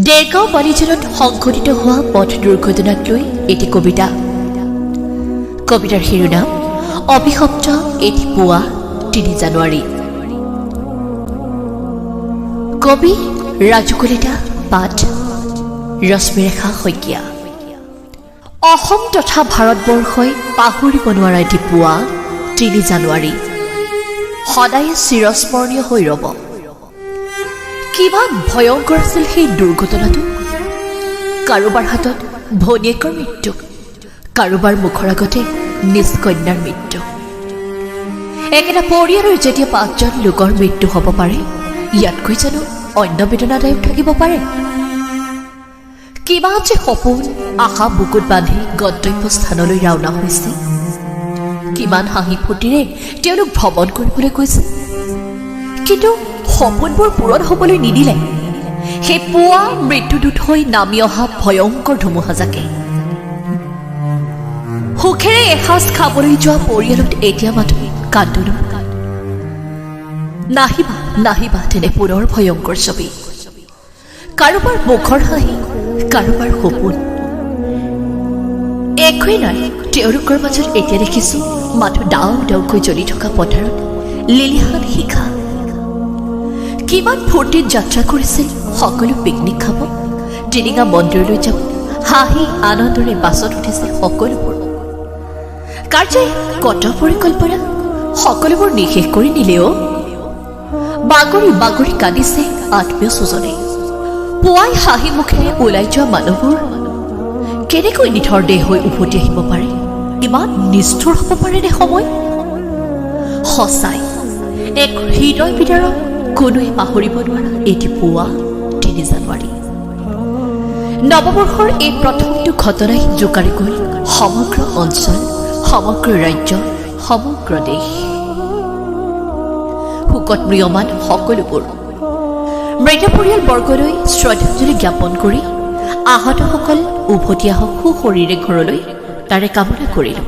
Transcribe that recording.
দেৰগাঁও বালিজলত সংঘটিত হোৱা পথ দুৰ্ঘটনাক লৈ এটি কবিতা। কবিতাৰ শিৰোনাম অভিশপ্ত এটি পুৱা ৩ জানুৱাৰী। কবি ৰাজু কলিতা, পাঠ ৰশ্মিৰেখা শইকীয়া। অসম তথা ভাৰতবৰ্ষই পাহৰিব নোৱাৰা এটি পুৱা ৩ জানুৱাৰী সদায় চিৰস্মৰণীয় হৈ ৰ'ব। কিমান ভয়ংকৰ আছিল সেই দুৰ্ঘটনাটো। কাৰোবাৰ হাতত ভনীয়েকৰ মৃত্যু, কাৰোবাৰ মুখৰ আগতে নিজ কন্যাৰ মৃত্যু। একেটা পৰিয়ালৰ যেতিয়া ৫জন লোকৰ মৃত্যু হ'ব পাৰে, ইয়াতকৈ জানো অন্য বেদনাদায়ক থাকিব পাৰে? কিমান যে সপোন আশা বুকুত বান্ধি গন্তব্য স্থানলৈ ৰাওনা হৈছে, কিমান হাঁহি ফূৰ্তিৰে তেওঁলোক ভ্ৰমণ কৰিবলৈ গৈছে, কিন্তু সপোনবোৰ পূৰণ হ'বলৈ নিদিলে সেই পুৱা মৃত্যুদূত হৈ নামি অহা ভয়ংকৰ ধুমুহাজাকে। সুখেৰে এসাঁজ খাবলৈ যোৱা পৰিয়ালত এতিয়া মাথো কান্দোনো। নাহিবা নাহিবা তেনে পুনৰ ভয়ংকৰ ছবি। কাৰোবাৰ মুখৰ হাঁহি, কাৰোবাৰ সপোন একোৱেই নাই। তেওঁলোকৰ মাজত এতিয়া দেখিছো মাথো ডাও ডাওকৈ জ্বলি থকা পথাৰত লিলিহান শিখা। কিমান ফূৰ্তিত যাত্ৰা কৰিছিল, সকলো পিকনিক খাব, টিলিঙা মন্দিৰলৈ যাব, হাঁহি আনন্দৰে বাছত উঠিছিল সকলোবোৰ। কাৰ্যই কত পৰিকল্পনা, সকলোবোৰ নিশেষ কৰি নিলেও বাগৰি বাগৰি কান্দিছে আত্মীয় স্বজনে। পুৱাই হাঁহি মুখেৰে ওলাই যোৱা মানুহবোৰ কেনেকৈ নিথৰ দেহ হৈ উভতি আহিব পাৰে? ইমান নিষ্ঠুৰ হ'ব পাৰেনে সময়? সঁচাই এক হৃদয় বিদাৰক, কোনোৱে পাহৰিব নোৱাৰা এটি পুৱা ৩ জানুৱাৰী। নৱবৰ্ষৰ এই প্ৰথমটো ঘটনাই জোকাৰি গ'ল সমগ্ৰ অঞ্চল, সমগ্ৰ ৰাজ্য, সমগ্ৰ দেশ। শোকত ম্ৰিয়মান সকলোবোৰ। মৃত পৰিয়ালবৰ্গলৈ শ্ৰদ্ধাঞ্জলি জ্ঞাপন কৰি আহতসকল উভতি আহক সুশৰীৰে ঘৰলৈ, তাৰে কামনা কৰিলোঁ।